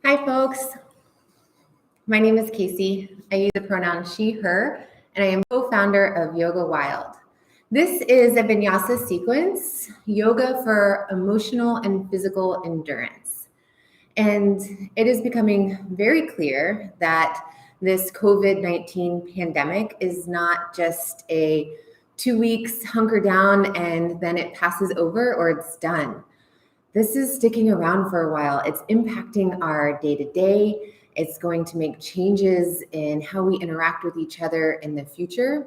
Hi, folks. My name is Casey. I use the pronoun she, her, and I am co-founder of Yoga Wild. This is a Vinyasa sequence, yoga for emotional and physical endurance. And it is becoming very clear that this COVID-19 pandemic is not just a 2 weeks hunker down and then it passes over or it's done. This is sticking around for a while. It's impacting our day-to-day. It's going to make changes in how we interact with each other in the future.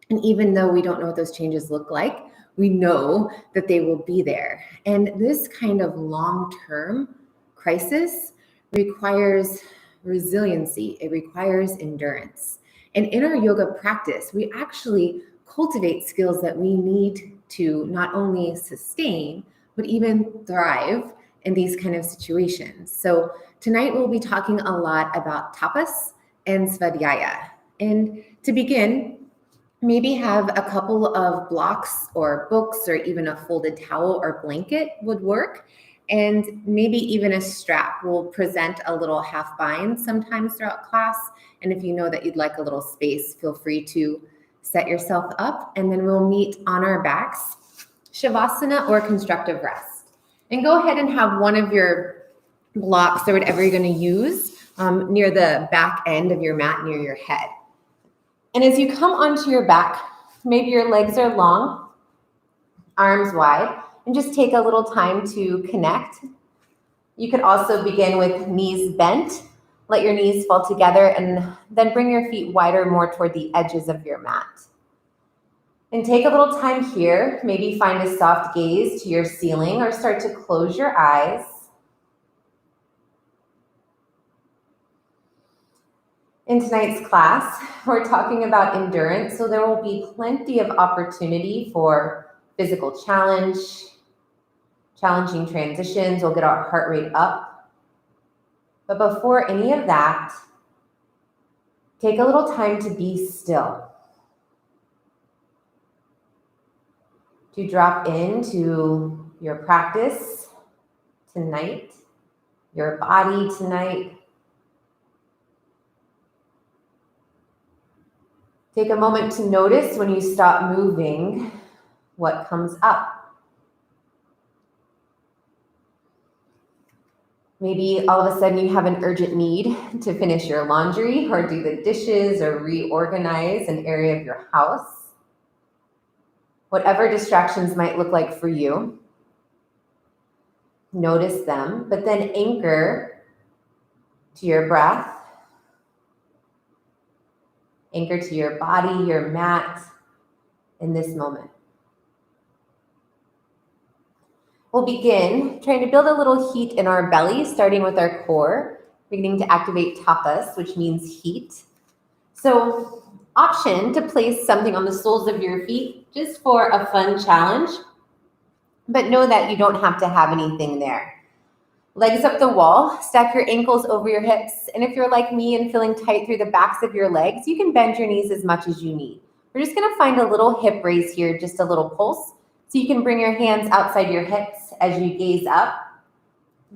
And even though we don't know what those changes look like, we know that they will be there. And this kind of long-term crisis requires resiliency. It requires endurance. And in our yoga practice, we actually cultivate skills that we need to not only sustain, but even thrive in these kind of situations. So tonight we'll be talking a lot about tapas and svadhyaya. And to begin, maybe have a couple of blocks or books or even a folded towel or blanket would work. And maybe even a strap. We'll present a little half bind sometimes throughout class. And if you know that you'd like a little space, feel free to set yourself up. And then we'll meet on our backs, Shavasana or constructive rest. And go ahead and have one of your blocks or whatever you're going to use near the back end of your mat, near your head. And as you come onto your back, maybe your legs are long, arms wide, and just take a little time to connect. You could also begin with knees bent. Let your knees fall together and then bring your feet wider, more toward the edges of your mat. And take a little time here, maybe find a soft gaze to your ceiling or start to close your eyes. In tonight's class, we're talking about endurance, so there will be plenty of opportunity for physical challenge, challenging transitions. We'll get our heart rate up. But before any of that, take a little time to be still. To drop into your practice tonight, your body tonight. Take a moment to notice when you stop moving what comes up. Maybe all of a sudden you have an urgent need to finish your laundry or do the dishes or reorganize an area of your house. Whatever distractions might look like for you, notice them, but then anchor to your breath, anchor to your body, your mat in this moment. We'll begin trying to build a little heat in our belly, starting with our core, beginning to activate tapas, which means heat. So, option to place something on the soles of your feet just for a fun challenge, but know that you don't have to have anything there. Legs up the wall, stack your ankles over your hips, and if you're like me and feeling tight through the backs of your legs, you can bend your knees as much as you need. We're just gonna find a little hip raise here, just a little pulse, so you can bring your hands outside your hips as you gaze up,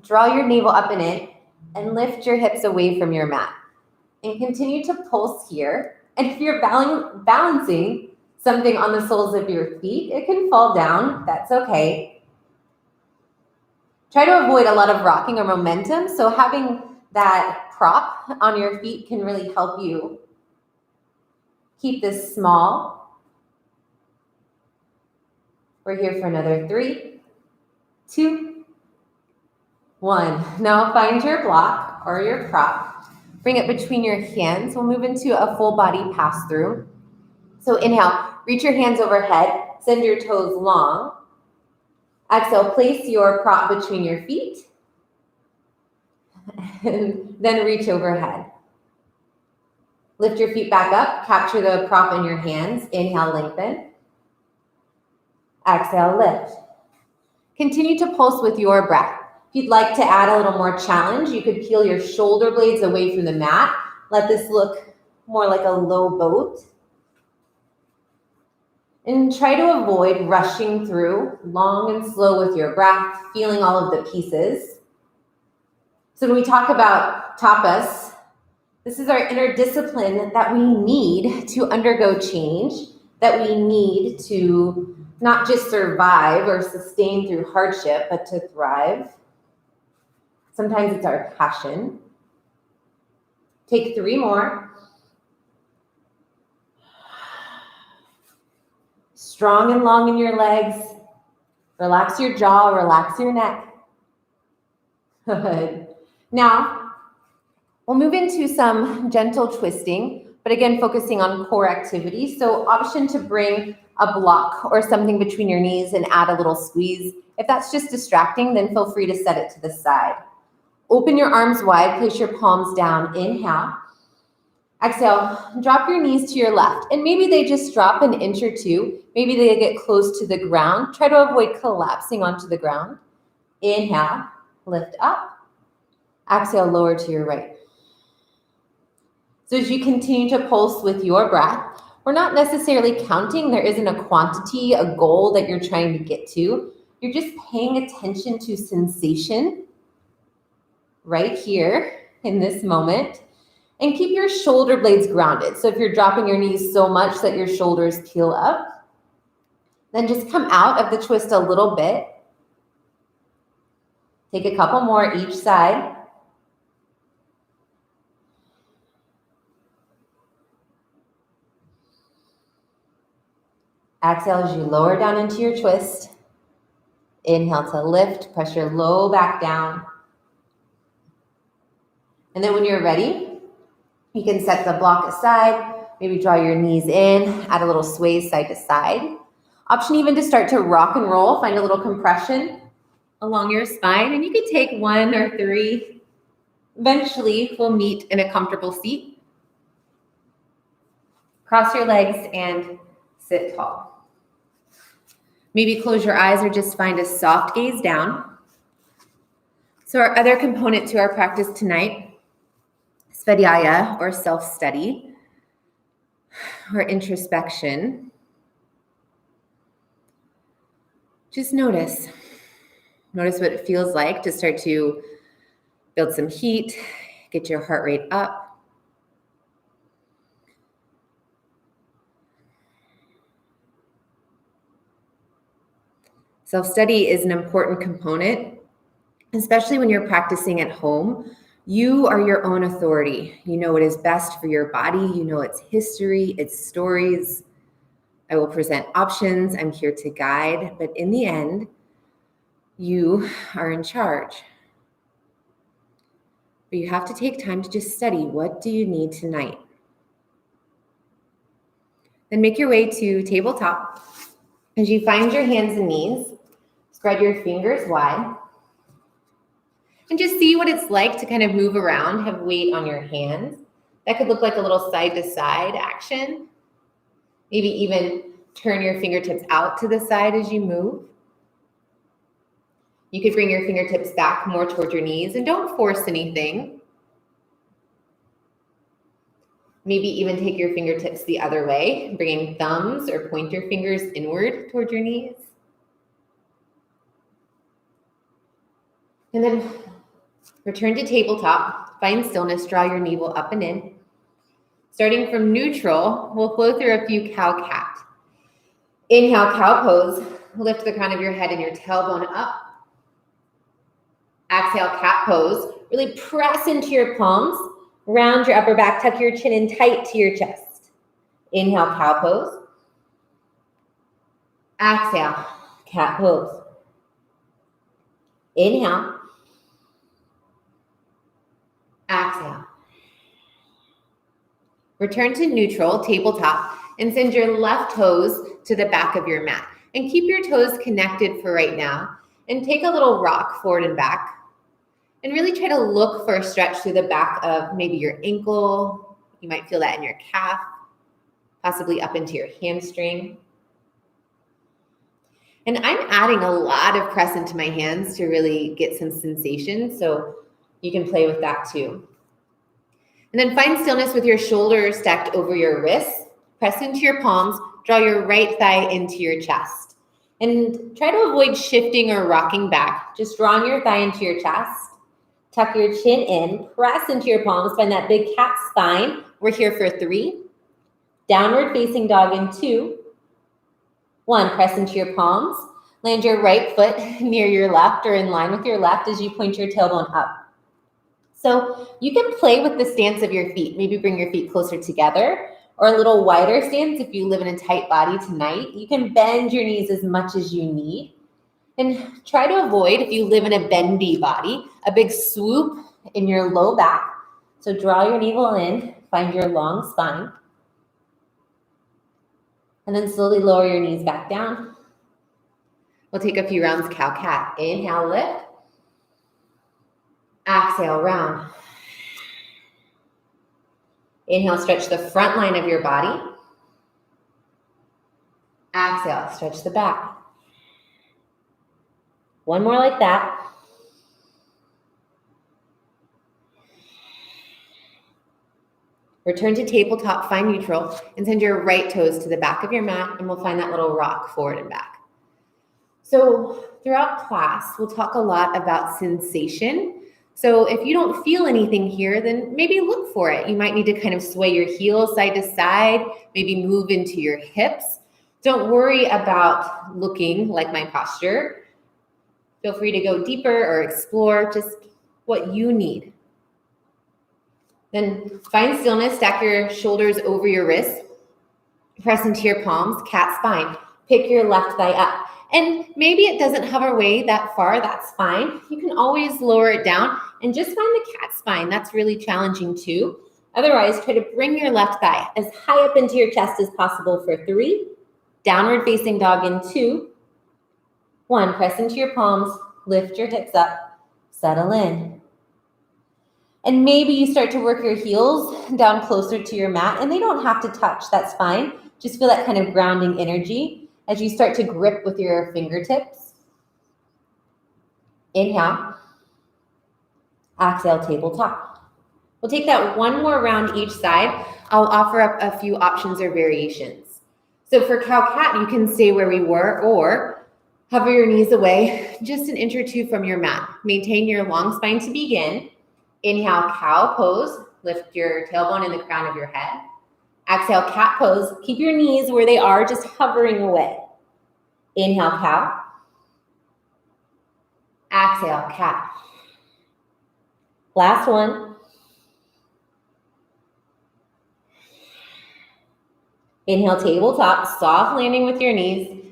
draw your navel up and in, and lift your hips away from your mat. And continue to pulse here. And if you're balancing something on the soles of your feet, it can fall down. That's okay. Try to avoid a lot of rocking or momentum. So having that prop on your feet can really help you keep this small. We're here for another 3, 2, 1. Now find your block or your prop. Bring it between your hands. We'll move into a full body pass through. So inhale, reach your hands overhead, send your toes long. Exhale, place your prop between your feet. And then reach overhead. Lift your feet back up, capture the prop in your hands. Inhale, lengthen. Exhale, lift. Continue to pulse with your breath. If you'd like to add a little more challenge, you could peel your shoulder blades away from the mat. Let this look more like a low boat. And try to avoid rushing through long and slow with your breath, feeling all of the pieces. So when we talk about tapas, this is our inner discipline that we need to undergo change, that we need to not just survive or sustain through hardship, but to thrive. Sometimes it's our passion. Take 3 more. Strong and long in your legs. Relax your jaw, relax your neck. Good. Now, we'll move into some gentle twisting, but again, focusing on core activity. So option to bring a block or something between your knees and add a little squeeze. If that's just distracting, then feel free to set it to the side. Open your arms wide, place your palms down, inhale. Exhale, drop your knees to your left, and maybe they just drop an inch or 2. Maybe they get close to the ground. Try to avoid collapsing onto the ground. Inhale, lift up. Exhale, lower to your right. So as you continue to pulse with your breath, we're not necessarily counting. There isn't a quantity, a goal that you're trying to get to. You're just paying attention to sensation right here in this moment. And keep your shoulder blades grounded. So if you're dropping your knees so much that your shoulders peel up, then just come out of the twist a little bit. Take a couple more each side. Exhale as you lower down into your twist. Inhale to lift, press your low back down. And then when you're ready, you can set the block aside, maybe draw your knees in, add a little sway side to side. Option even to start to rock and roll, find a little compression along your spine, and you can take 1 or 3. Eventually, we'll meet in a comfortable seat. Cross your legs and sit tall. Maybe close your eyes or just find a soft gaze down. So our other component to our practice tonight, svadhyaya, or self-study, or introspection. Just notice. Notice what it feels like to start to build some heat, get your heart rate up. Self-study is an important component, especially when you're practicing at home. You are your own authority. You know what is best for your body. You know its history, its stories. I will present options. I'm here to guide. But in the end, you are in charge. But you have to take time to just study. What do you need tonight? Then make your way to tabletop. As you find your hands and knees, spread your fingers wide. And just see what it's like to kind of move around, have weight on your hands. That could look like a little side-to-side action. Maybe even turn your fingertips out to the side as you move. You could bring your fingertips back more toward your knees, and don't force anything. Maybe even take your fingertips the other way, bringing thumbs or pointer fingers inward toward your knees. And then return to tabletop, find stillness, draw your navel up and in. Starting from neutral, we'll flow through a few cow-cat. Inhale, cow pose. Lift the crown of your head and your tailbone up. Exhale, cat pose. Really press into your palms. Round your upper back, tuck your chin in tight to your chest. Inhale, cow pose. Exhale, cat pose. Inhale. Exhale. Return to neutral, tabletop, and send your left toes to the back of your mat. And keep your toes connected for right now. And take a little rock forward and back. And really try to look for a stretch through the back of maybe your ankle. You might feel that in your calf, possibly up into your hamstring. And I'm adding a lot of press into my hands to really get some sensation. So you can play with that too. And then find stillness with your shoulders stacked over your wrists. Press into your palms. Draw your right thigh into your chest. And try to avoid shifting or rocking back. Just drawing your thigh into your chest. Tuck your chin in, press into your palms, find that big cat spine. We're here for 3. Downward facing dog in 2. 1, press into your palms. Land your right foot near your left or in line with your left as you point your tailbone up. So you can play with the stance of your feet. Maybe bring your feet closer together or a little wider stance if you live in a tight body tonight. You can bend your knees as much as you need. And try to avoid, if you live in a bendy body, a big swoop in your low back. So draw your navel in, find your long spine. And then slowly lower your knees back down. We'll take a few rounds cow-cat. Inhale, lift. Exhale, round. Inhale, stretch the front line of your body. Exhale, stretch the back. One more like that. Return to tabletop, find neutral, and send your right toes to the back of your mat, and we'll find that little rock forward and back. So throughout class, we'll talk a lot about sensation. So if you don't feel anything here, then maybe look for it. You might need to kind of sway your heels side to side, maybe move into your hips. Don't worry about looking like my posture. Feel free to go deeper or explore just what you need. Then find stillness, stack your shoulders over your wrists, press into your palms, cat spine. Pick your left thigh up. And maybe it doesn't hover away that far, that's fine. You can always lower it down and just find the cat spine. That's really challenging too. Otherwise, try to bring your left thigh as high up into your chest as possible for 3. Downward facing dog in 2. 1, press into your palms, lift your hips up, settle in. And maybe you start to work your heels down closer to your mat, and they don't have to touch, that's fine. Just feel that kind of grounding energy as you start to grip with your fingertips. Inhale. Exhale, tabletop. We'll take that one more round each side. I'll offer up a few options or variations. So for cow-cat, you can stay where we were or hover your knees away just an inch or 2 from your mat. Maintain your long spine to begin. Inhale, cow pose. Lift your tailbone in the crown of your head. Exhale, cat pose. Keep your knees where they are, just hovering away. Inhale, cow. Exhale, cat. Last one. Inhale, tabletop. Soft landing with your knees.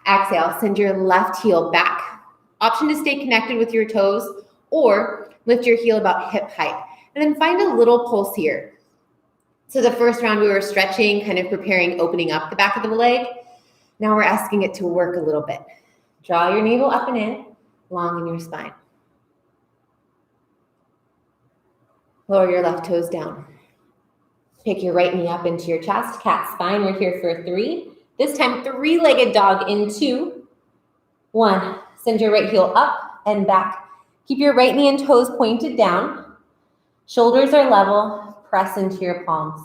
Exhale, send your left heel back. Option to stay connected with your toes or lift your heel about hip height. And then find a little pulse here. So the first round we were stretching, kind of preparing, opening up the back of the leg. Now we're asking it to work a little bit. Draw your navel up and in, long in your spine. Lower your left toes down. Pick your right knee up into your chest, cat spine. We're here for 3. This time, 3-legged dog in 2. 1, send your right heel up and back. Keep your right knee and toes pointed down. Shoulders are level. Press into your palms.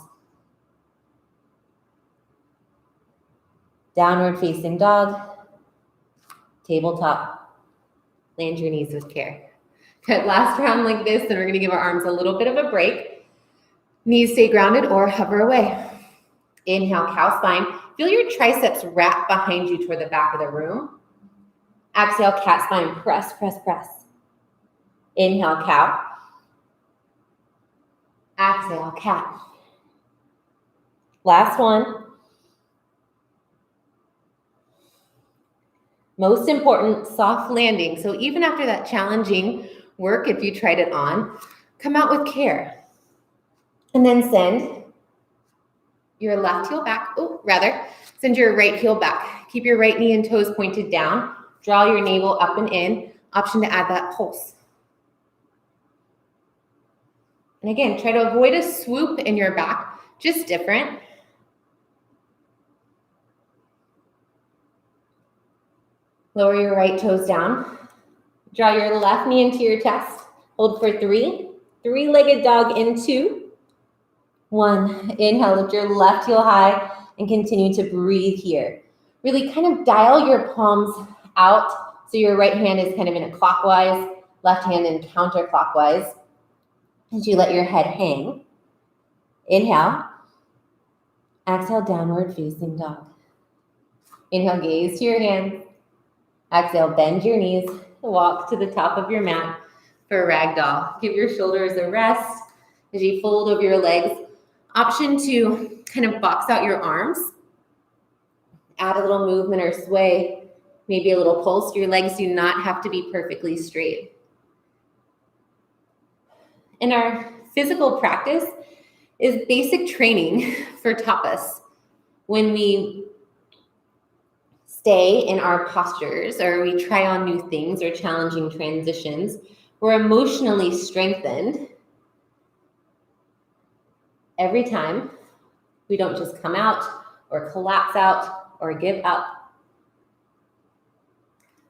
Downward facing dog. Tabletop. Land your knees with care. Good, last round like this, then we're going to give our arms a little bit of a break. Knees stay grounded or hover away. Inhale, cow spine. Feel your triceps wrap behind you toward the back of the room. Exhale, cat spine. Press, press, press. Inhale, cow. Exhale, cat. Last one. Most important, soft landing. So even after that challenging work, if you tried it on, come out with care. And then send your left heel back. Send your right heel back. Keep your right knee and toes pointed down. Draw your navel up and in. Option to add that pulse. And again, try to avoid a swoop in your back, just different. Lower your right toes down. Draw your left knee into your chest. Hold for 3. 3-legged dog in 2. 1, inhale, lift your left heel high and continue to breathe here. Really kind of dial your palms out so your right hand is kind of in a clockwise left hand in counterclockwise as you let your head hang. Inhale. Exhale, downward facing dog. Inhale, gaze to your hands. Exhale, bend your knees. Walk to the top of your mat for ragdoll. Give your shoulders a rest as you fold over your legs. Option to kind of box out your arms. Add a little movement or sway, maybe a little pulse. Your legs do not have to be perfectly straight. And our physical practice is basic training for tapas. When we stay in our postures or we try on new things or challenging transitions, we're emotionally strengthened every time. We don't just come out or collapse out or give up.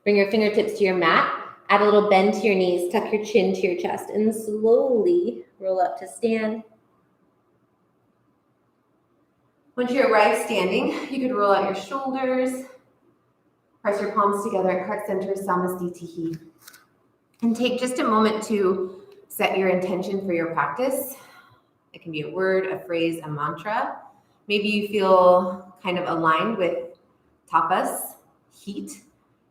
Bring your fingertips to your mat. Add a little bend to your knees. Tuck your chin to your chest and slowly roll up to stand. Once you arrive standing, you could roll out your shoulders. Press your palms together at heart center, Samasthiti. And take just a moment to set your intention for your practice. It can be a word, a phrase, a mantra. Maybe you feel kind of aligned with tapas, heat,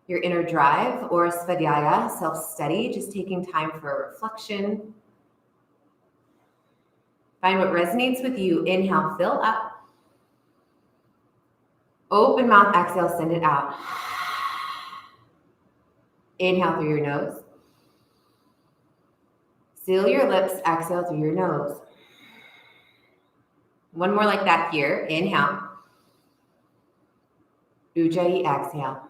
your inner drive, or svadhyaya, self-study, just taking time for reflection. Find what resonates with you. Inhale, fill up. Open mouth, exhale, send it out. Inhale through your nose. Seal your lips, exhale through your nose. One more like that here. Inhale. Ujjayi, exhale.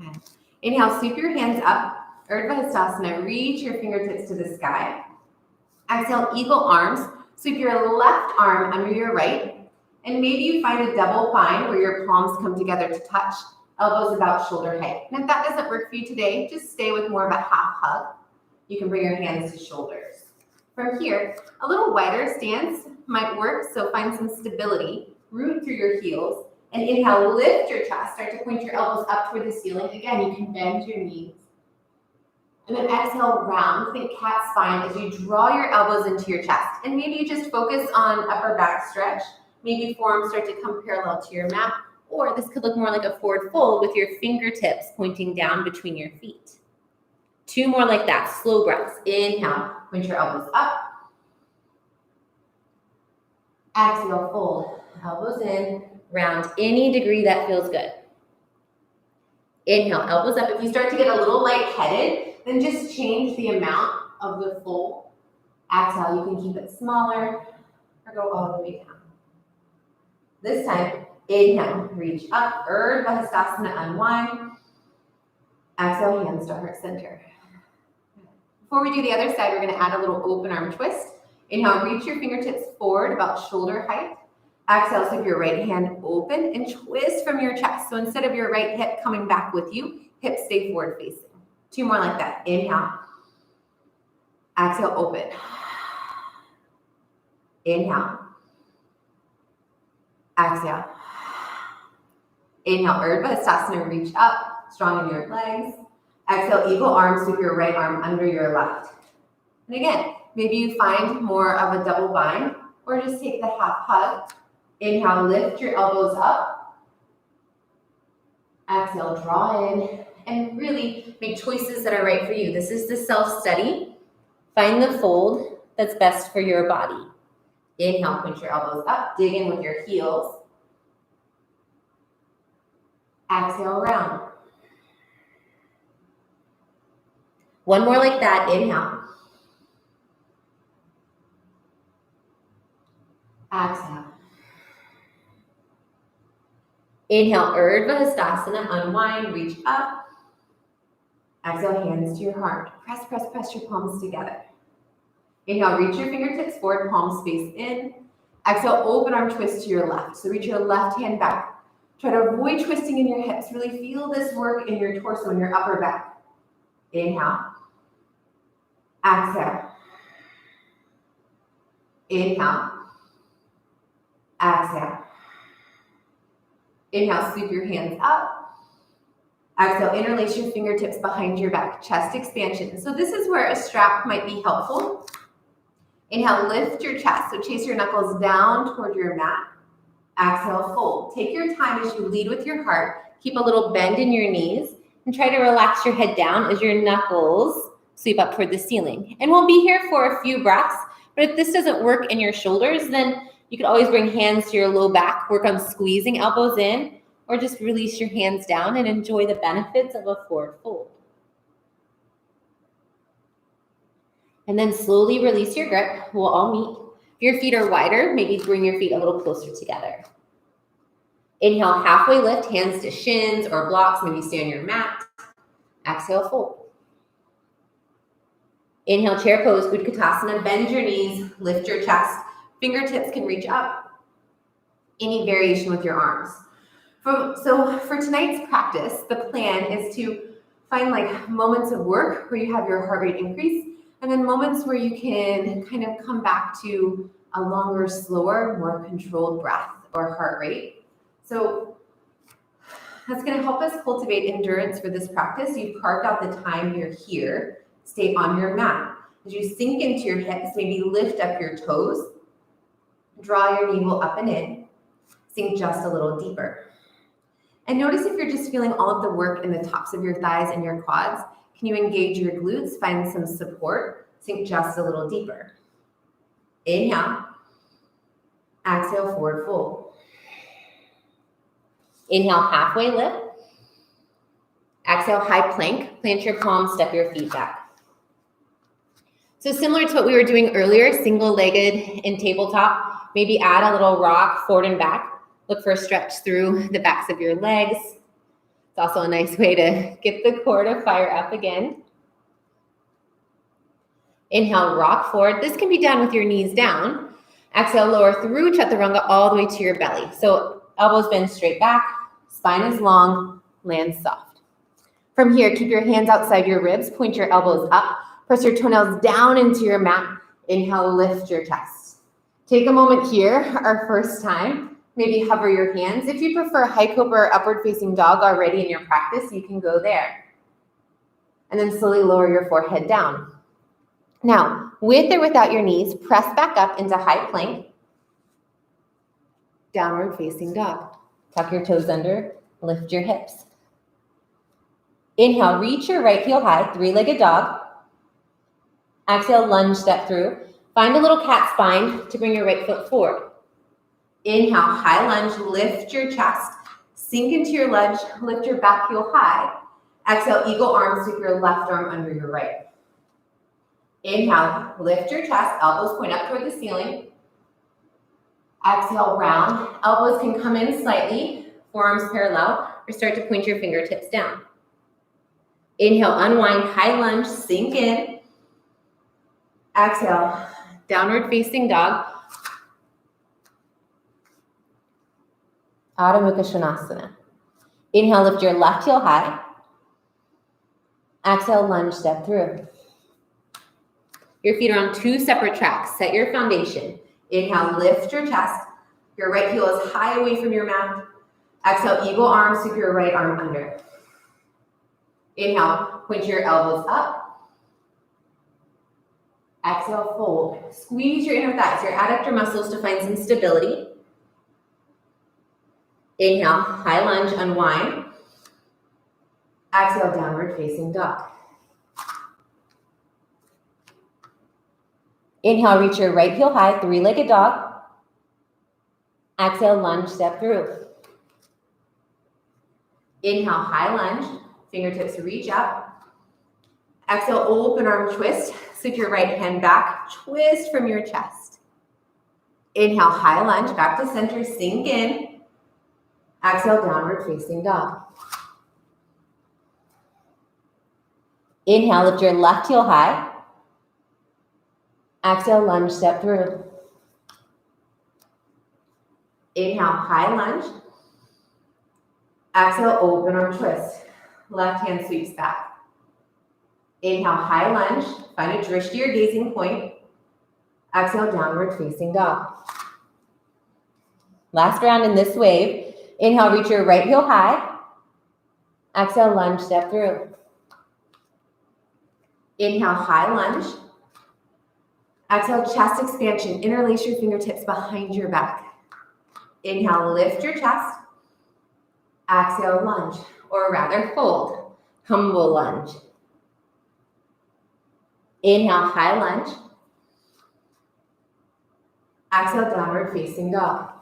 Okay. Inhale, sweep your hands up. Urdhva Hastasana, reach your fingertips to the sky. Exhale, eagle arms. Sweep your left arm under your right. And maybe you find a double bind where your palms come together to touch. Elbows about shoulder height. And if that doesn't work for you today, just stay with more of a half hug. You can bring your hands to shoulders. From here, a little wider stance might work, so find some stability. Root through your heels. And inhale, lift your chest. Start to point your elbows up toward the ceiling. Again, you can bend your knees. And then exhale, round. Think cat spine as you draw your elbows into your chest. And maybe you just focus on upper back stretch. Maybe forearms start to come parallel to your mat. Or this could look more like a forward fold with your fingertips pointing down between your feet. Two more like that, slow breaths. Inhale, point your elbows up. Exhale, fold, elbows in, round any degree that feels good. Inhale, elbows up. If you start to get a little lightheaded, then just change the amount of the fold. Exhale, you can keep it smaller or go all the way down. This time, inhale, reach up, Urdhva Hastasana, unwind. Exhale, hands to heart center. Before we do the other side, we're going to add a little open arm twist. Inhale, reach your fingertips forward about shoulder height. Exhale, sweep your right hand open and twist from your chest. So instead of your right hip coming back with you, hips stay forward facing. Two more like that. Inhale. Exhale, open. Inhale. Exhale. Inhale, Urdhva Hastasana, reach up, strong in your legs. Exhale, eagle arms, sweep your right arm under your left. And again, maybe you find more of a double bind or just take the half hug. Inhale, lift your elbows up. Exhale, draw in and really make choices that are right for you. This is the self-study. Find the fold that's best for your body. Inhale, point your elbows up, dig in with your heels. Exhale, round. One more like that. Inhale. Exhale. Inhale, Urdhva Hastasana, unwind, reach up. Exhale, hands to your heart. Press, press, press your palms together. Inhale, reach your fingertips forward, palms face in. Exhale, open arm twist to your left. So reach your left hand back. Try to avoid twisting in your hips. Really feel this work in your torso and your upper back. Inhale. Exhale. Inhale. Exhale. Inhale, sweep your hands up. Exhale, interlace your fingertips behind your back, chest expansion. So this is where a strap might be helpful. Inhale, lift your chest. So chase your knuckles down toward your mat. Exhale, fold. Take your time as you lead with your heart. Keep a little bend in your knees and try to relax your head down as your knuckles sweep up toward the ceiling. And we'll be here for a few breaths, but if this doesn't work in your shoulders, then you can always bring hands to your low back, work on squeezing elbows in, or just release your hands down and enjoy the benefits of a forward fold. And then slowly release your grip. We'll all meet. If your feet are wider, maybe bring your feet a little closer together. Inhale, halfway lift, hands to shins or blocks, maybe stay on your mat. Exhale, fold. Inhale, chair pose, Utkatasana, bend your knees, lift your chest. Fingertips can reach up. Any variation with your arms. So for tonight's practice, the plan is to find like moments of work where you have your heart rate increase, and then moments where you can kind of come back to a longer, slower, more controlled breath or heart rate. So that's going to help us cultivate endurance for this practice. You've carved out the time you're here. Stay on your mat. As you sink into your hips, maybe lift up your toes. Draw your navel up and in. Sink just a little deeper. And notice if you're just feeling all of the work in the tops of your thighs and your quads, can you engage your glutes, find some support, sink just a little deeper. Inhale. Exhale, forward fold. Inhale, halfway lift. Exhale, high plank. Plant your palms, step your feet back. So similar to what we were doing earlier, single-legged in tabletop, maybe add a little rock forward and back. Look for a stretch through the backs of your legs. It's also a nice way to get the core to fire up again. Inhale, rock forward. This can be done with your knees down. Exhale, lower through chaturanga all the way to your belly. So elbows bend straight back, spine is long, land soft. From here, keep your hands outside your ribs, point your elbows up, press your toenails down into your mat. Inhale, lift your chest. Take a moment here, our first time. Maybe hover your hands. If you prefer high cobra or upward facing dog already in your practice, you can go there. And then slowly lower your forehead down. Now, with or without your knees, press back up into high plank. Downward facing dog. Tuck your toes under, lift your hips. Inhale, reach your right heel high, three-legged dog. Exhale, lunge, step through. Find a little cat spine to bring your right foot forward. Inhale, high lunge, lift your chest, sink into your lunge, lift your back heel high. Exhale, eagle arms, sweep your left arm under your right. Inhale, lift your chest, elbows point up toward the ceiling. Exhale, round. Elbows can come in slightly, forearms parallel, or start to point your fingertips down. Inhale, unwind, high lunge, sink in. Exhale, downward facing dog. Adho Mukha Svanasana. Inhale, lift your left heel high. Exhale, lunge, step through. Your feet are on two separate tracks. Set your foundation. Inhale, lift your chest. Your right heel is high away from your mat. Exhale, eagle arms, sweep your right arm under. Inhale, point your elbows up. Exhale, fold. Squeeze your inner thighs, your adductor muscles to find some stability. Inhale, high lunge, unwind. Exhale, downward facing dog. Inhale, reach your right heel high, three-legged dog. Exhale, lunge, step through. Inhale, high lunge, fingertips reach up. Exhale, open arm twist. Sweep your right hand back, twist from your chest. Inhale, high lunge, back to center, sink in. Exhale, downward facing dog. Inhale, lift your left heel high. Exhale, lunge, step through. Inhale, high lunge. Exhale, open arm twist. Left hand sweeps back. Inhale, high lunge. Find a drishti or gazing point. Exhale, downward facing dog. Last round in this wave. Inhale, reach your right heel high. Exhale, lunge, step through. Inhale, high lunge. Exhale, chest expansion. Interlace your fingertips behind your back. Inhale, lift your chest. Exhale, lunge, or rather fold. Humble lunge. Inhale, high lunge. Exhale, downward facing dog.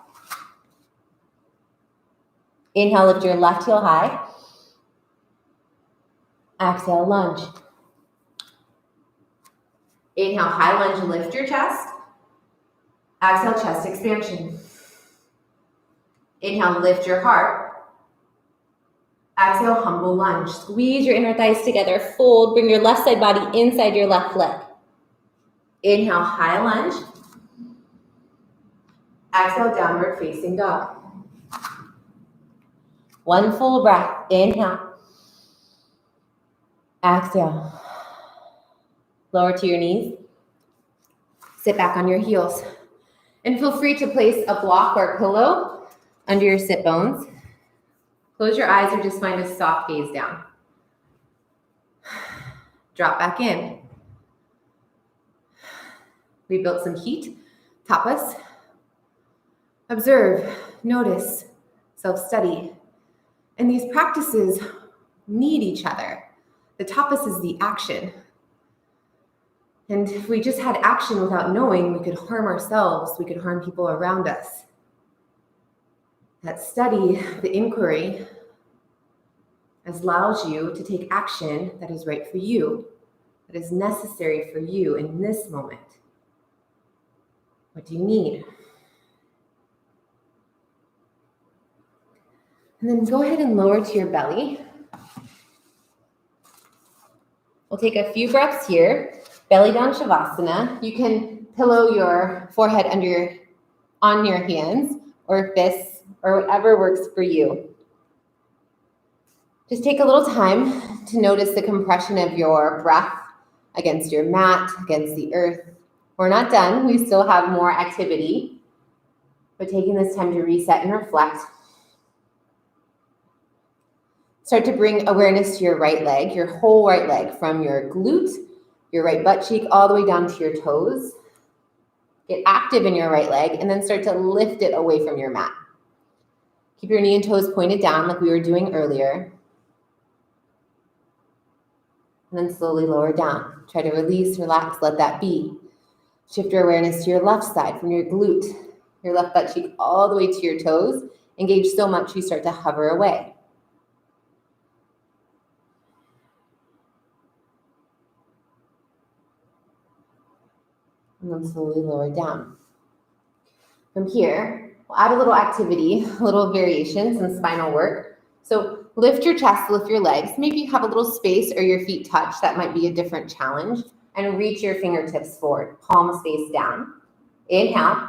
Inhale, lift your left heel high. Exhale, lunge. Inhale, high lunge, lift your chest. Exhale, chest expansion. Inhale, lift your heart. Exhale, humble lunge. Squeeze your inner thighs together, fold, bring your left side body inside your left leg. Inhale, high lunge. Exhale, downward facing dog. One full breath. Inhale. Exhale. Lower to your knees. Sit back on your heels. And feel free to place a block or a pillow under your sit bones. Close your eyes or just find a soft gaze down. Drop back in. We built some heat, tapas. Observe, notice, self-study. And these practices need each other. The tapas is the action. And if we just had action without knowing, we could harm ourselves, we could harm people around us. That study, the inquiry, allows you to take action that is right for you, that is necessary for you in this moment. What do you need? And then go ahead and lower to your belly. We'll take a few breaths here. Belly down Shavasana. You can pillow your forehead on your hands or fists or whatever works for you. Just take a little time to notice the compression of your breath against your mat, against the earth. We're not done. We still have more activity, but taking this time to reset and reflect. Start to bring awareness to your right leg, your whole right leg, from your glute, your right butt cheek, all the way down to your toes. Get active in your right leg, and then start to lift it away from your mat. Keep your knee and toes pointed down like we were doing earlier. And then slowly lower down. Try to release, relax, let that be. Shift your awareness to your left side, from your glute, your left butt cheek, all the way to your toes. Engage so much you start to hover away. And then slowly lower down. From here, we'll add a little activity, a little variation, some spinal work. So lift your chest, lift your legs. Maybe you have a little space or your feet touch. That might be a different challenge. And reach your fingertips forward, palms face down. Inhale.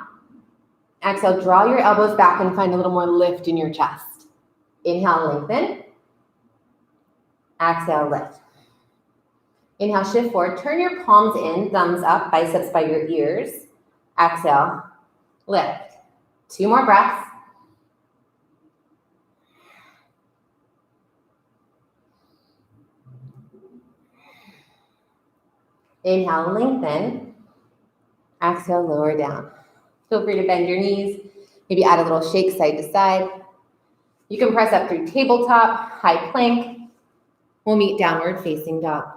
Exhale, draw your elbows back and find a little more lift in your chest. Inhale, lengthen. Exhale, lift. Inhale, shift forward. Turn your palms in, thumbs up, biceps by your ears. Exhale, lift. 2 more breaths. Inhale, lengthen. Exhale, lower down. Feel free to bend your knees. Maybe add a little shake side to side. You can press up through tabletop, high plank. We'll meet downward facing dog.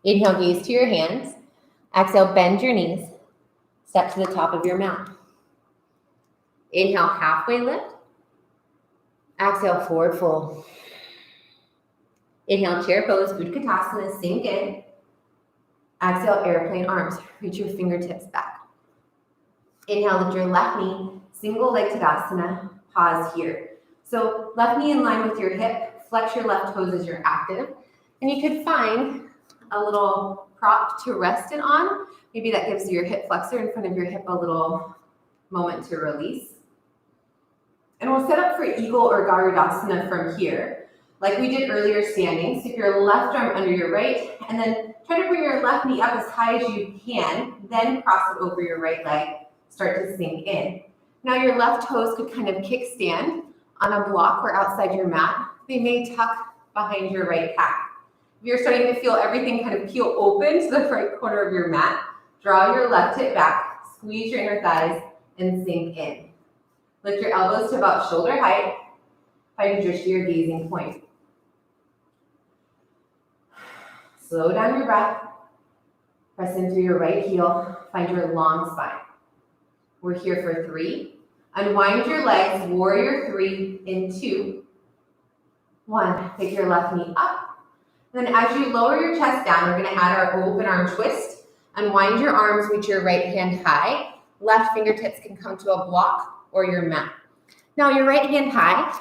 Inhale, gaze to your hands. Exhale, bend your knees. Step to the top of your mat. Inhale, halfway lift. Exhale, forward fold. Inhale, chair pose, Utkatasana, sink in. Exhale, airplane arms. Reach your fingertips back. Inhale, lift your left knee, single leg Tadasana, pause here. So left knee in line with your hip, flex your left toes as you're active. And you could find a little prop to rest it on. Maybe that gives your hip flexor in front of your hip a little moment to release. And we'll set up for Eagle or Garudasana from here, like we did earlier standing. Stick your left arm under your right, and then try to bring your left knee up as high as you can, then cross it over your right leg. Start to sink in. Now your left toes could kind of kickstand on a block or outside your mat. They may tuck behind your right calf. If you're starting to feel everything kind of peel open to the right corner of your mat, draw your left hip back, squeeze your inner thighs, and sink in. Lift your elbows to about shoulder height. Find a drishti or gazing point. Slow down your breath. Press in through your right heel. Find your long spine. We're here for 3. Unwind your legs, warrior 3 in 2. 1, pick your left knee up. Then as you lower your chest down, we're gonna add our open arm twist. Unwind your arms, reach your right hand high. Left fingertips can come to a block or your mat. Now your right hand high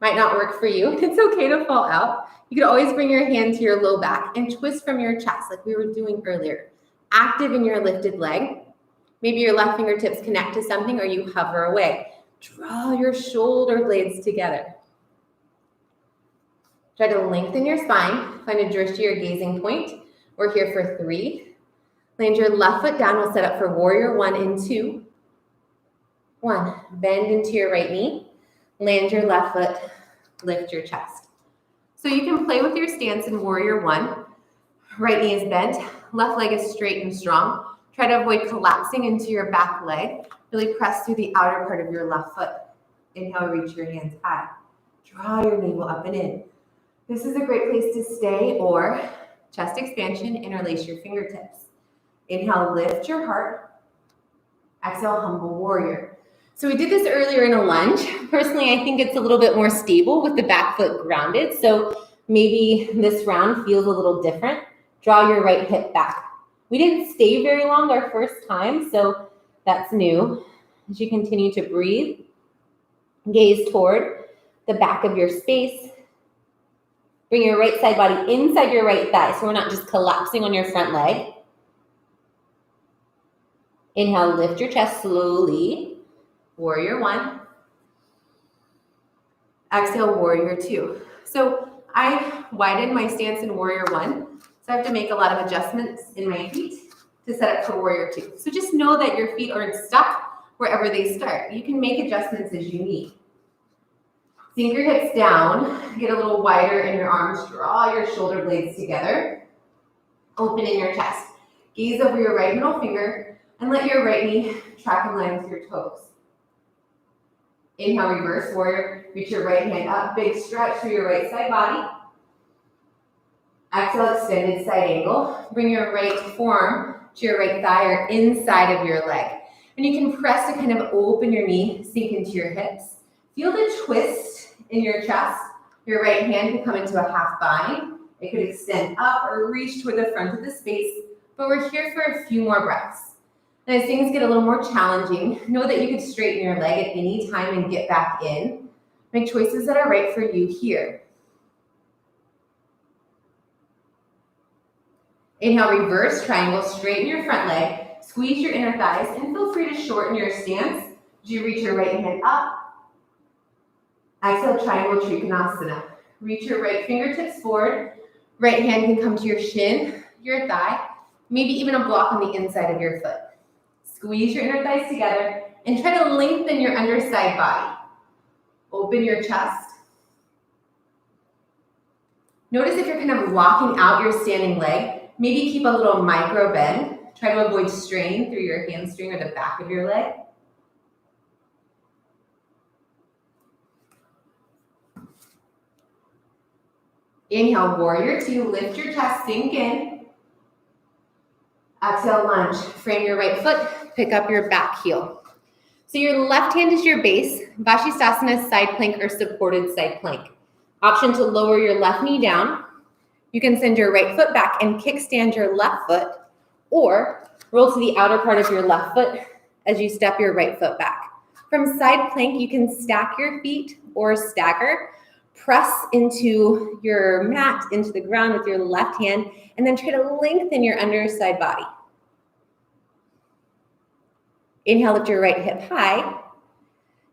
might not work for you. It's okay to fall out. You could always bring your hand to your low back and twist from your chest like we were doing earlier. Active in your lifted leg. Maybe your left fingertips connect to something or you hover away. Draw your shoulder blades together. Try to lengthen your spine. Find a drishti or gazing point. We're here for 3. Land your left foot down. We'll set up for warrior 1 and 2. 1, bend into your right knee. Land your left foot, lift your chest. So you can play with your stance in warrior 1. Right knee is bent, left leg is straight and strong. Try to avoid collapsing into your back leg. Really press through the outer part of your left foot. Inhale, reach your hands high. Draw your navel up and in. This is a great place to stay, or chest expansion, interlace your fingertips. Inhale, lift your heart. Exhale, humble warrior. So we did this earlier in a lunge. Personally, I think it's a little bit more stable with the back foot grounded. So maybe this round feels a little different. Draw your right hip back. We didn't stay very long our first time, so that's new. As you continue to breathe, gaze toward the back of your space. Bring your right side body inside your right thigh, so we're not just collapsing on your front leg. Inhale, lift your chest slowly. Warrior 1. Exhale, warrior 2. So I widened my stance in warrior 1. So I have to make a lot of adjustments in my feet to set up for warrior 2. So just know that your feet aren't stuck wherever they start. You can make adjustments as you need. Sink your hips down, get a little wider in your arms, draw your shoulder blades together, open in your chest. Gaze over your right middle finger and let your right knee track in line with your toes. Inhale, reverse warrior, reach your right hand up, big stretch through your right side body. Exhale, extended side angle. Bring your right forearm to your right thigh or inside of your leg. And you can press to kind of open your knee, sink into your hips. Feel the twist in your chest. Your right hand can come into a half bind. It could extend up or reach toward the front of the space, but we're here for a few more breaths. And as things get a little more challenging, know that you could straighten your leg at any time and get back in. Make choices that are right for you here. Inhale, reverse triangle, straighten your front leg, squeeze your inner thighs, and feel free to shorten your stance as you reach your right hand up. Exhale, triangle trikonasana. Reach your right fingertips forward. Right hand can come to your shin, your thigh, maybe even a block on the inside of your foot. Squeeze your inner thighs together and try to lengthen your underside body. Open your chest. Notice if you're kind of locking out your standing leg, maybe keep a little micro bend. Try to avoid strain through your hamstring or the back of your leg. Inhale, warrior 2, lift your chest, sink in. Exhale, lunge. Frame your right foot, pick up your back heel. So your left hand is your base, Vashisthasana, side plank, or supported side plank. Option to lower your left knee down. You can send your right foot back and kickstand your left foot, or roll to the outer part of your left foot as you step your right foot back. From side plank, you can stack your feet or stagger. Press into your mat, into the ground with your left hand, and then try to lengthen your underside body. Inhale, lift your right hip high.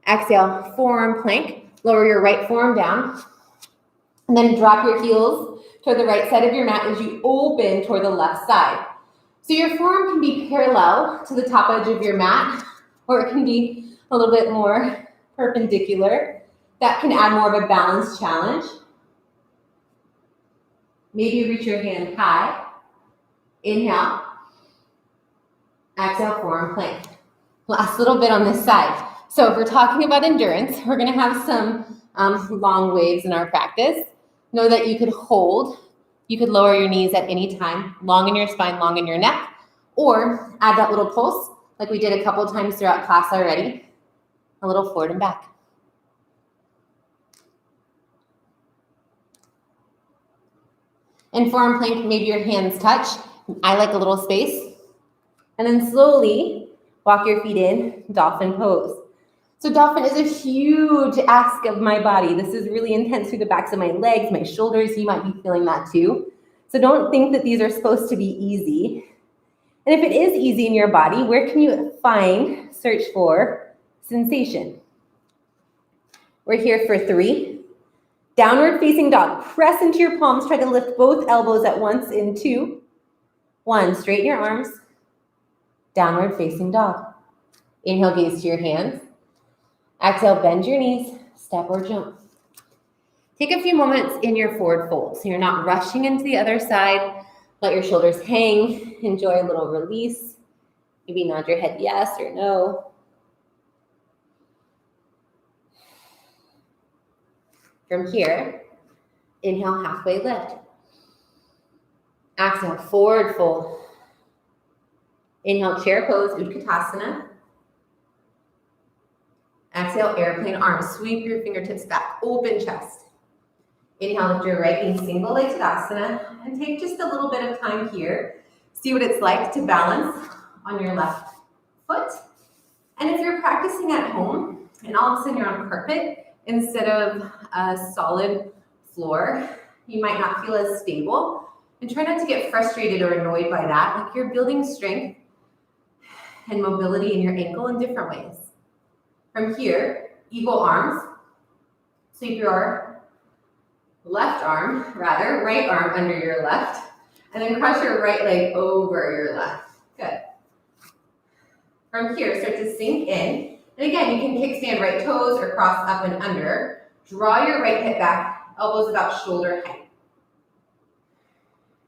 Exhale, forearm plank. Lower your right forearm down. And then drop your heels toward the right side of your mat as you open toward the left side. So your forearm can be parallel to the top edge of your mat, or it can be a little bit more perpendicular. That can add more of a balance challenge. Maybe reach your hand high. Inhale. Exhale, forearm plank. Last little bit on this side. So if we're talking about endurance, we're going to have some long waves in our practice. Know that you could hold. You could lower your knees at any time, long in your spine, long in your neck, or add that little pulse like we did a couple times throughout class already. A little forward and back. And forearm plank, maybe your hands touch. I like a little space. And then slowly walk your feet in, dolphin pose. So dolphin is a huge ask of my body. This is really intense through the backs of my legs, my shoulders. You might be feeling that too. So don't think that these are supposed to be easy. And if it is easy in your body, where can you search for sensation? We're here for 3. Downward facing dog. Press into your palms. Try to lift both elbows at once in 2. 1, straighten your arms. Downward facing dog. Inhale, gaze to your hands. Exhale, bend your knees, step or jump. Take a few moments in your forward fold so you're not rushing into the other side. Let your shoulders hang. Enjoy a little release. Maybe nod your head yes or no. From here, inhale, halfway lift. Exhale, forward fold. Inhale, chair pose, Utkatasana. Exhale, airplane arms. Sweep your fingertips back, open chest. Inhale, lift your right knee, single leg Tadasana, and take just a little bit of time here. See what it's like to balance on your left foot. And if you're practicing at home, and all of a sudden you're on carpet instead of a solid floor, you might not feel as stable. And try not to get frustrated or annoyed by that. Like you're building strength and mobility in your ankle in different ways. From here, eagle arms. Sweep your right arm under your left, and then cross your right leg over your left. Good. From here, start to sink in. And again, you can kickstand right toes or cross up and under. Draw your right hip back, elbows about shoulder height.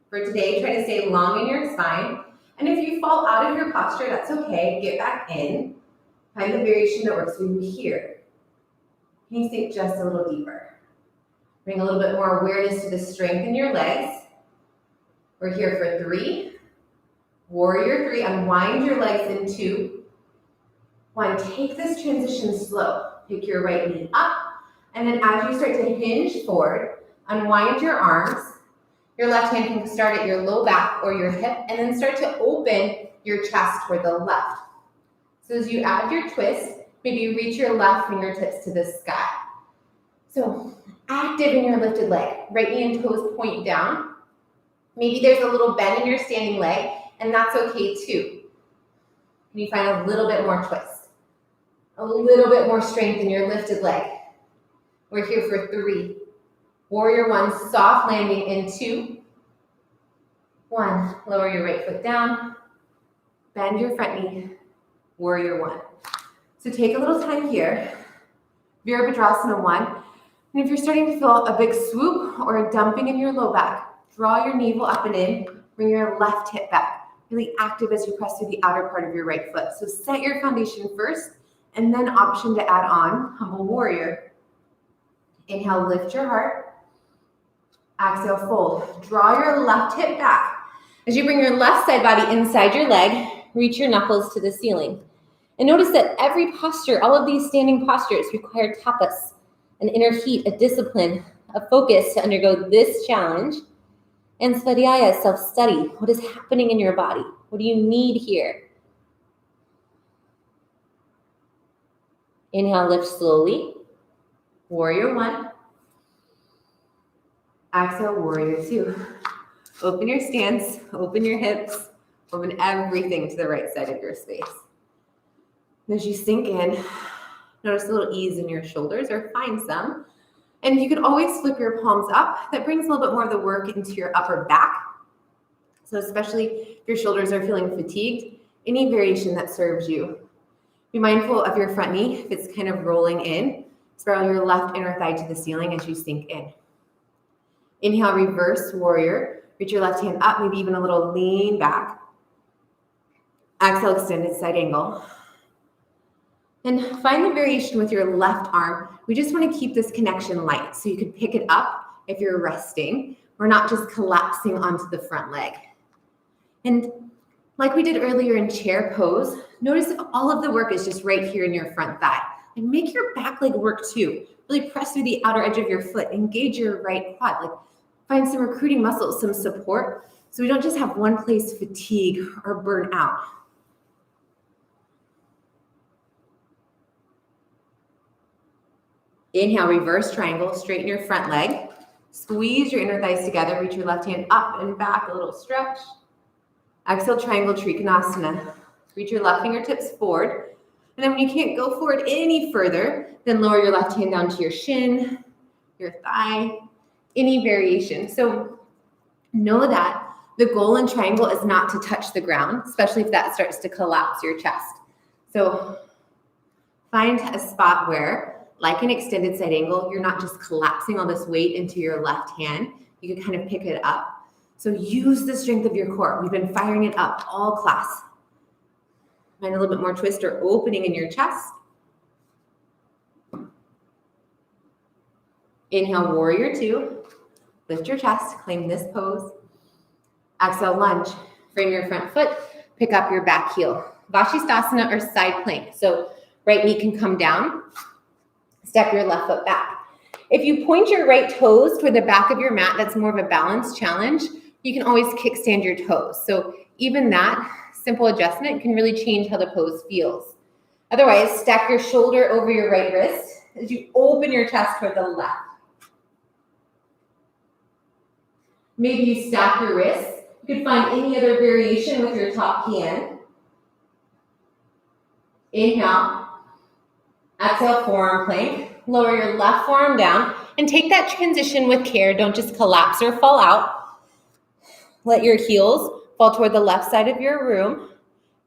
For today, try to stay long in your spine. And if you fall out of your posture, that's okay. Get back in. Find the variation that works for you here. Can you sink just a little deeper? Bring a little bit more awareness to the strength in your legs. We're here for 3. Warrior 3, unwind your legs in 2. 1, take this transition slow. Pick your right knee up, and then as you start to hinge forward, unwind your arms. Your left hand can start at your low back or your hip, and then start to open your chest toward the left. So as you add your twist, maybe you reach your left fingertips to the sky. So active in your lifted leg. Right knee and toes point down. Maybe there's a little bend in your standing leg, and that's okay too. Can you find a little bit more twist? A little bit more strength in your lifted leg. We're here for 3. Warrior 1, soft landing in 2. 1, lower your right foot down. Bend your front knee. Warrior 1. So take a little time here. Virabhadrasana 1. And if you're starting to feel a big swoop or a dumping in your low back, draw your navel up and in. Bring your left hip back. Really active as you press through the outer part of your right foot. So set your foundation first, and then option to add on humble warrior. Inhale, lift your heart. Exhale, fold. Draw your left hip back. As you bring your left side body inside your leg, reach your knuckles to the ceiling. And notice that every posture, all of these standing postures require tapas, an inner heat, a discipline, a focus to undergo this challenge. And svadhyaya, self-study. What is happening in your body? What do you need here? Inhale, lift slowly. Warrior 1. Exhale, warrior 2. Open your stance, open your hips, open everything to the right side of your space. And as you sink in, notice a little ease in your shoulders, or find some. And you can always flip your palms up. That brings a little bit more of the work into your upper back. So especially if your shoulders are feeling fatigued, any variation that serves you. Be mindful of your front knee if it's kind of rolling in. Spiral your left inner thigh to the ceiling as you sink in. Inhale, reverse warrior. Reach your left hand up, maybe even a little lean back. Exhale, extended side angle. And find the variation with your left arm. We just want to keep this connection light, so you could pick it up if you're resting. We're not just collapsing onto the front leg. And like we did earlier in chair pose, notice if all of the work is just right here in your front thigh. And make your back leg work too. Really press through the outer edge of your foot. Engage your right quad. Like find some recruiting muscles, some support, so we don't just have one place fatigue or burn out. Inhale, reverse triangle, straighten your front leg. Squeeze your inner thighs together, reach your left hand up and back, a little stretch. Exhale, triangle trikonasana. Reach your left fingertips forward. And then when you can't go forward any further, then lower your left hand down to your shin, your thigh, any variation. So know that the goal in triangle is not to touch the ground, especially if that starts to collapse your chest. So find a spot where, like an extended side angle, you're not just collapsing all this weight into your left hand. You can kind of pick it up. So use the strength of your core. We've been firing it up all class. Find a little bit more twist or opening in your chest. Inhale, warrior two. Lift your chest, claim this pose. Exhale, lunge. Frame your front foot, pick up your back heel. Vashisthasana or side plank. So right knee can come down. Step your left foot back. If you point your right toes toward the back of your mat, that's more of a balance challenge. You can always kickstand your toes. So even that simple adjustment can really change how the pose feels. Otherwise, stack your shoulder over your right wrist as you open your chest toward the left. Maybe you stack your wrists. You could find any other variation with your top hand. Inhale. Exhale, forearm plank. Lower your left forearm down and take that transition with care. Don't just collapse or fall out. Let your heels fall toward the left side of your room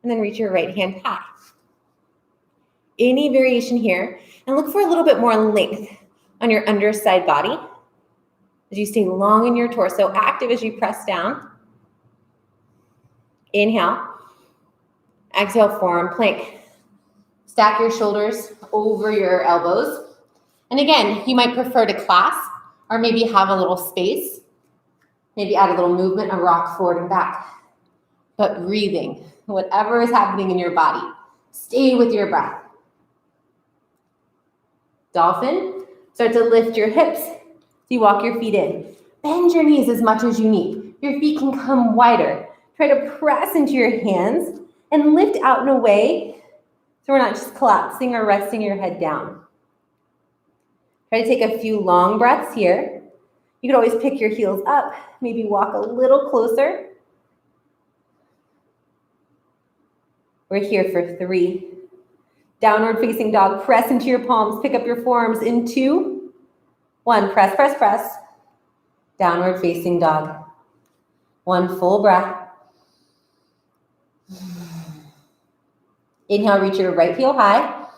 and then reach your right hand high. Any variation here, and look for a little bit more length on your underside body as you stay long in your torso, active as you press down. Inhale. Exhale, forearm plank. Stack your shoulders over your elbows. And again, you might prefer to clasp or maybe have a little space. Maybe add a little movement, a rock forward and back. But breathing, whatever is happening in your body, stay with your breath. Dolphin, start to lift your hips as you walk your feet in. Bend your knees as much as you need. Your feet can come wider. Try to press into your hands and lift out in a way so we're not just collapsing or resting your head down. Try to take a few long breaths here. You can always pick your heels up, maybe walk a little closer. We're here for 3. Downward facing dog, press into your palms, pick up your forearms in 2. 1, press, press, press. Downward facing dog. 1 full breath. Inhale, reach your right heel high.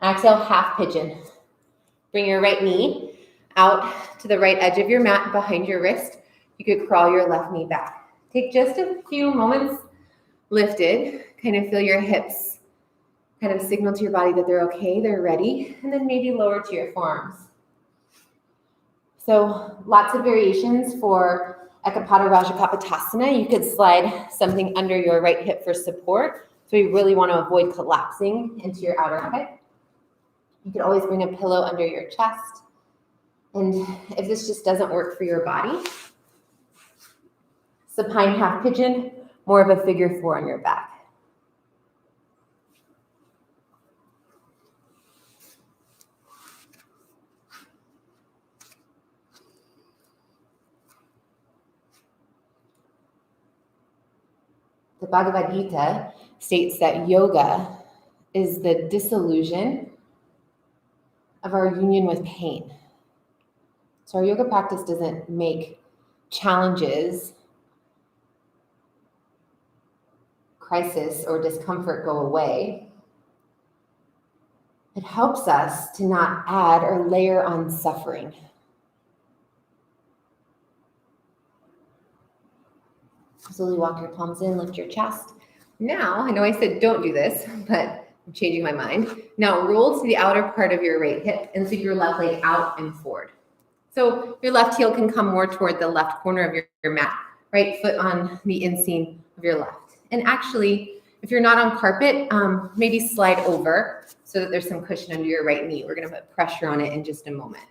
Exhale, half pigeon. Bring your right knee out to the right edge of your mat behind your wrist. You could crawl your left knee back. Take just a few moments lifted. Kind of feel your hips kind of signal to your body that they're okay, they're ready, and then maybe lower to your forearms. So lots of variations for Ekapada Rajakapotasana. You could slide something under your right hip for support. So you really want to avoid collapsing into your outer hip. You could always bring a pillow under your chest. And if this just doesn't work for your body, supine half pigeon, more of a figure 4 on your back. The Bhagavad Gita states that yoga is the dissolution of our union with pain. So our yoga practice doesn't make challenges crisis or discomfort go away, it helps us to not add or layer on suffering. Slowly walk your palms in, lift your chest. Now, I know I said don't do this, but I'm changing my mind. Now roll to the outer part of your right hip and sweep your left leg out and forward. So your left heel can come more toward the left corner of your mat, right foot on the inseam of your left. And actually, if you're not on carpet, maybe slide over so that there's some cushion under your right knee. We're gonna put pressure on it in just a moment.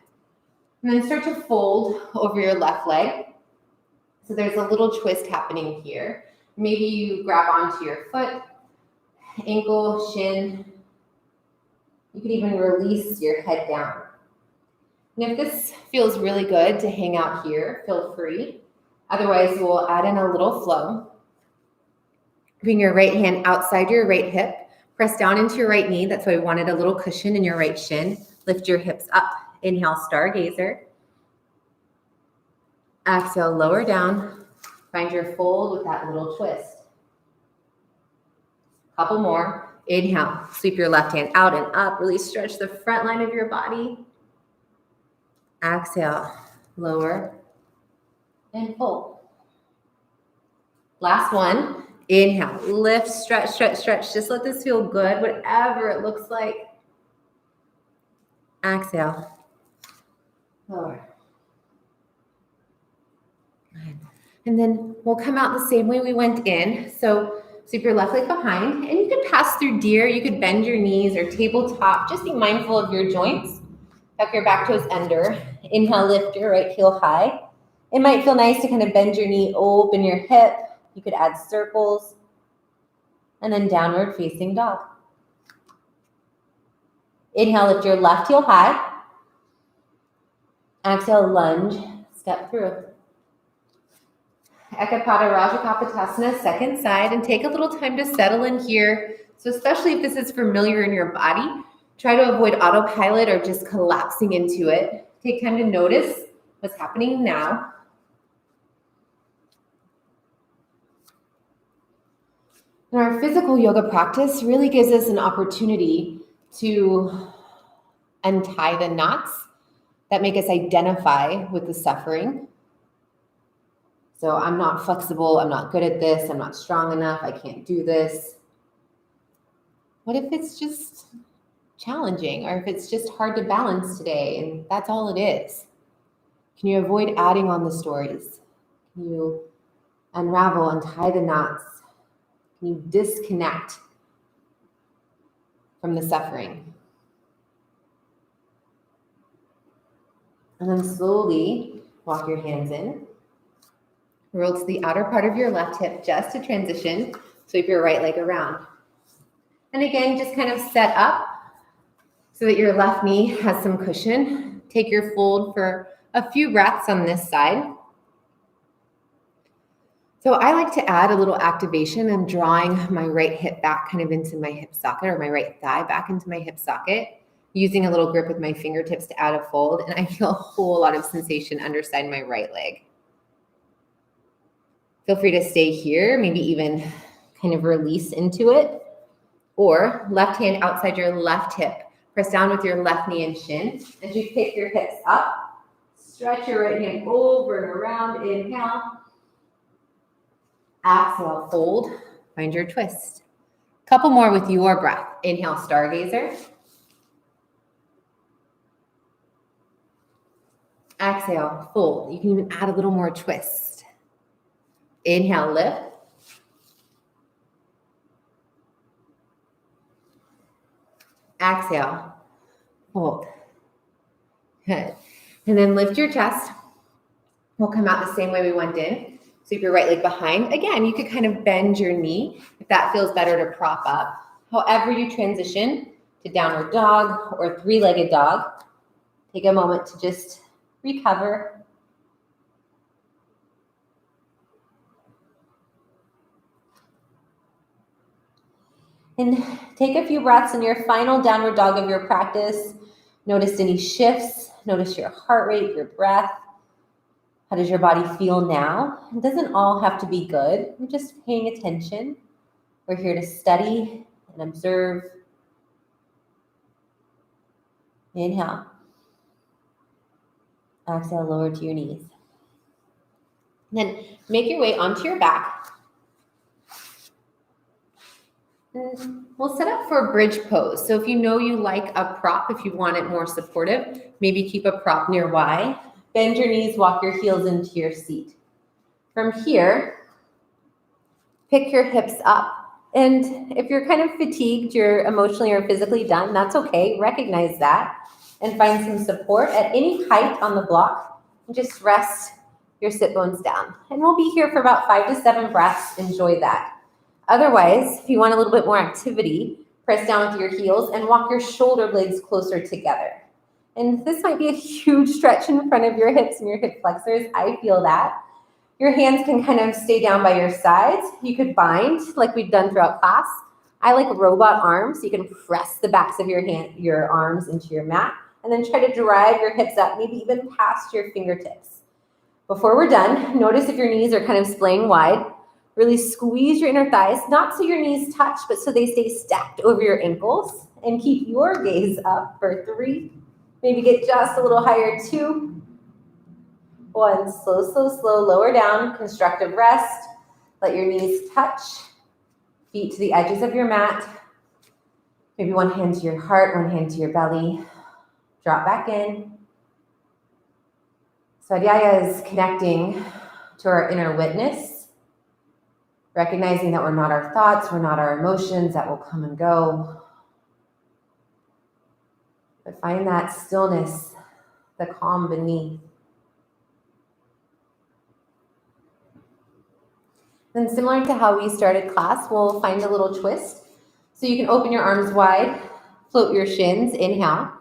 And then start to fold over your left leg. So there's a little twist happening here. Maybe you grab onto your foot, ankle, shin. You could even release your head down. And if this feels really good to hang out here, feel free. Otherwise, we'll add in a little flow. Bring your right hand outside your right hip. Press down into your right knee. That's why we wanted a little cushion in your right shin. Lift your hips up. Inhale, stargazer. Exhale, lower down. Find your fold with that little twist. Couple more. Inhale, sweep your left hand out and up. Really stretch the front line of your body. Exhale, lower and fold. Last one. Inhale, lift, stretch, stretch, stretch. Just let this feel good, whatever it looks like. Exhale, lower. And then we'll come out the same way we went in. So sweep your left leg behind, and you can pass through deer. You could bend your knees or tabletop. Just be mindful of your joints. Tuck your back toes under. Inhale, lift your right heel high. It might feel nice to kind of bend your knee, open your hip. You could add circles. And then downward facing dog. Inhale, lift your left heel high. Exhale, lunge, step through. Ekapada Rajakapotasana, second side, and take a little time to settle in here. So especially if this is familiar in your body, try to avoid autopilot or just collapsing into it. Take time to notice what's happening now. And our physical yoga practice really gives us an opportunity to untie the knots that make us identify with the suffering. So I'm not flexible, I'm not good at this, I'm not strong enough, I can't do this. What if it's just challenging, or if it's just hard to balance today and that's all it is? Can you avoid adding on the stories? Can you unravel, untie the knots? Can you disconnect from the suffering? And then slowly walk your hands in. Roll to the outer part of your left hip just to transition. Sweep your right leg around. And again, just kind of set up so that your left knee has some cushion. Take your fold for a few breaths on this side. So I like to add a little activation. I'm drawing my right hip back kind of into my hip socket, or my right thigh back into my hip socket, using a little grip with my fingertips to add a fold. And I feel a whole lot of sensation underside my right leg. Feel free to stay here, maybe even kind of release into it. Or left hand outside your left hip. Press down with your left knee and shin. As you pick your hips up, stretch your right hand over and around. Inhale. Exhale, fold. Find your twist. Couple more with your breath. Inhale, stargazer. Exhale, fold. You can even add a little more twist. Inhale, lift. Exhale, fold. Good. And then lift your chest. We'll come out the same way we went in. Sweep your right leg behind. Again, you could kind of bend your knee if that feels better to prop up. However you transition to downward dog or three-legged dog, take a moment to just recover. And take a few breaths in your final downward dog of your practice. Notice any shifts. Notice your heart rate, your breath. How does your body feel now? It doesn't all have to be good. We're just paying attention. We're here to study and observe. Inhale. Exhale, lower to your knees. Then make your way onto your back. And we'll set up for a bridge pose. So if you know you like a prop, if you want it more supportive, maybe keep a prop nearby. Bend your knees, walk your heels into your seat. From here, pick your hips up. And if you're kind of fatigued, you're emotionally or physically done, that's okay. Recognize that and find some support at any height on the block. And just rest your sit bones down. And we'll be here for about 5 to 7 breaths. Enjoy that. Otherwise, if you want a little bit more activity, press down with your heels and walk your shoulder blades closer together. And this might be a huge stretch in front of your hips and your hip flexors. I feel that. Your hands can kind of stay down by your sides. You could bind like we've done throughout class. I like robot arms. You can press the backs of your arms into your mat and then try to drive your hips up, maybe even past your fingertips. Before we're done, notice if your knees are kind of splaying wide. Really squeeze your inner thighs, not so your knees touch, but so they stay stacked over your ankles. And keep your gaze up for 3. Maybe get just a little higher, 2. 1, slow, slow, slow, lower down, constructive rest. Let your knees touch, feet to the edges of your mat. Maybe one hand to your heart, one hand to your belly. Drop back in. Svadhyaya is connecting to our inner witness, recognizing that we're not our thoughts, we're not our emotions that will come and go. But find that stillness, the calm beneath. Then similar to how we started class, we'll find a little twist. So you can open your arms wide, float your shins, inhale.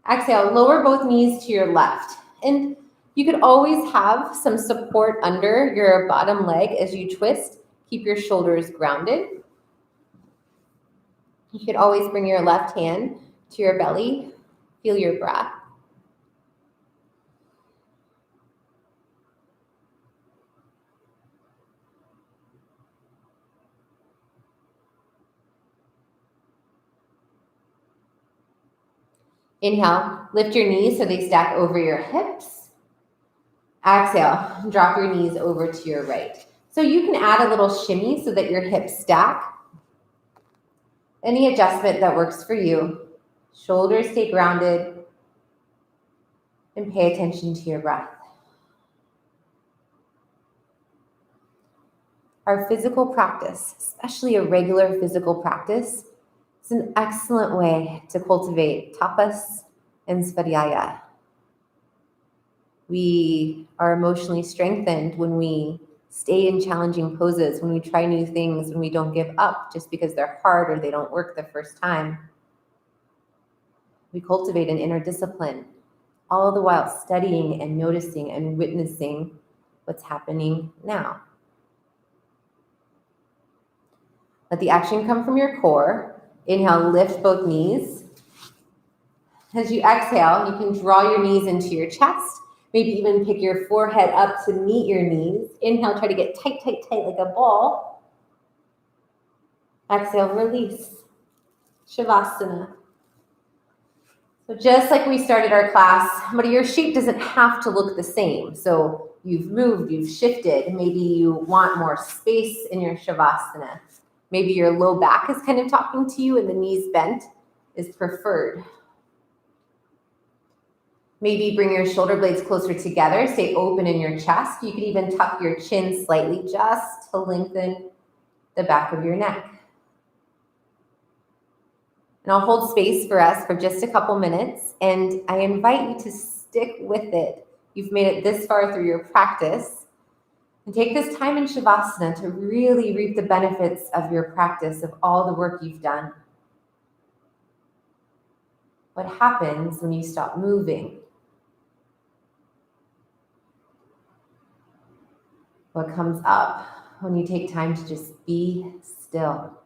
Exhale, lower both knees to your left. And you could always have some support under your bottom leg as you twist. Keep your shoulders grounded. You could always bring your left hand to your belly. Feel your breath. Inhale, lift your knees so they stack over your hips. Exhale, drop your knees over to your right. So you can add a little shimmy so that your hips stack. Any adjustment that works for you. Shoulders stay grounded. And pay attention to your breath. Our physical practice, especially a regular physical practice, is an excellent way to cultivate tapas and svadhyaya. We are emotionally strengthened when we stay in challenging poses, when we try new things, when we don't give up just because they're hard or they don't work the first time. We cultivate an inner discipline, all the while studying and noticing and witnessing what's happening now. Let the action come from your core. Inhale, lift both knees. As you exhale, you can draw your knees into your chest. Maybe even pick your forehead up to meet your knees. Inhale, try to get tight, tight, tight like a ball. Exhale, release. Shavasana. So just like we started our class, but your shape doesn't have to look the same. So you've moved, you've shifted. Maybe you want more space in your Shavasana. Maybe your low back is kind of talking to you and the knees bent is preferred. Maybe bring your shoulder blades closer together. Stay open in your chest. You could even tuck your chin slightly just to lengthen the back of your neck. And I'll hold space for us for just a couple minutes, and I invite you to stick with it. You've made it this far through your practice. And take this time in Shavasana to really reap the benefits of your practice, of all the work you've done. What happens when you stop moving? What comes up when you take time to just be still?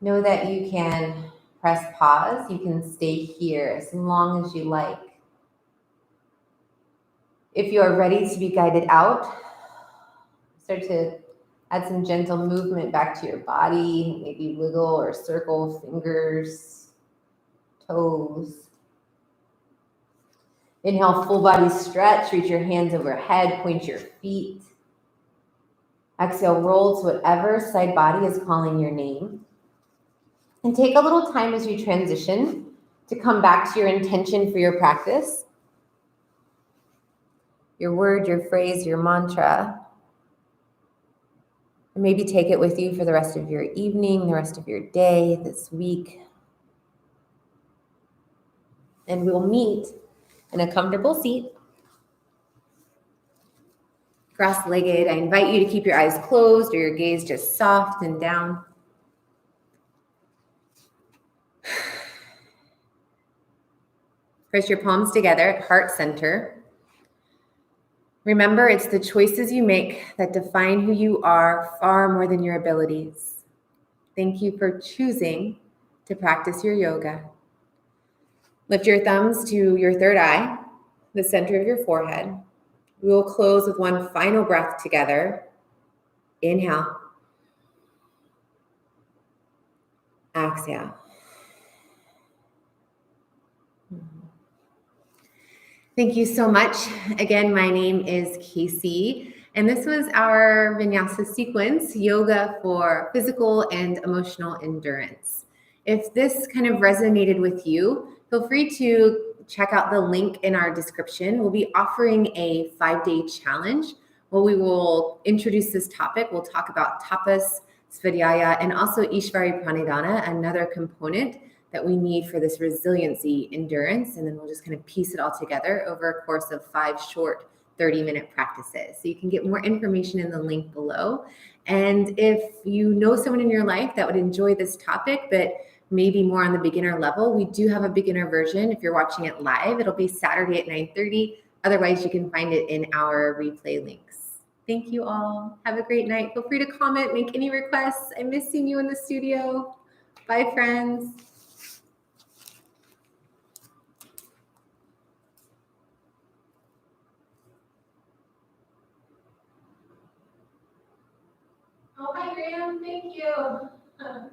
Know that you can press pause. You can stay here as long as you like. If you are ready to be guided out, start to add some gentle movement back to your body. Maybe wiggle or circle fingers, toes. Inhale, full body stretch. Reach your hands overhead, point your feet. Exhale, roll to whatever side body is calling your name. And take a little time as you transition to come back to your intention for your practice. Your word, your phrase, your mantra. And maybe take it with you for the rest of your evening, the rest of your day, this week. And we'll meet in a comfortable seat. Cross-legged. I invite you to keep your eyes closed or your gaze just soft and down. Press your palms together at heart center. Remember, it's the choices you make that define who you are far more than your abilities. Thank you for choosing to practice your yoga. Lift your thumbs to your third eye, the center of your forehead. We will close with one final breath together. Inhale. Exhale. Thank you so much. Again, my name is Casey, and this was our Vinyasa sequence, yoga for physical and emotional endurance. If this kind of resonated with you, feel free to check out the link in our description. We'll be offering a 5-day challenge where we will introduce this topic. We'll talk about tapas, svadhyaya, and also Ishvari pranidhana, another component that we need for this resiliency endurance. And then we'll just kind of piece it all together over a course of 5 short 30-minute practices. So you can get more information in the link below. And if you know someone in your life that would enjoy this topic, but maybe more on the beginner level, we do have a beginner version. If you're watching it live, it'll be Saturday at 9:30. Otherwise, you can find it in our replay links. Thank you all. Have a great night. Feel free to comment, make any requests. I miss seeing you in the studio. Bye, friends. Oh, hi, Graham. Thank you.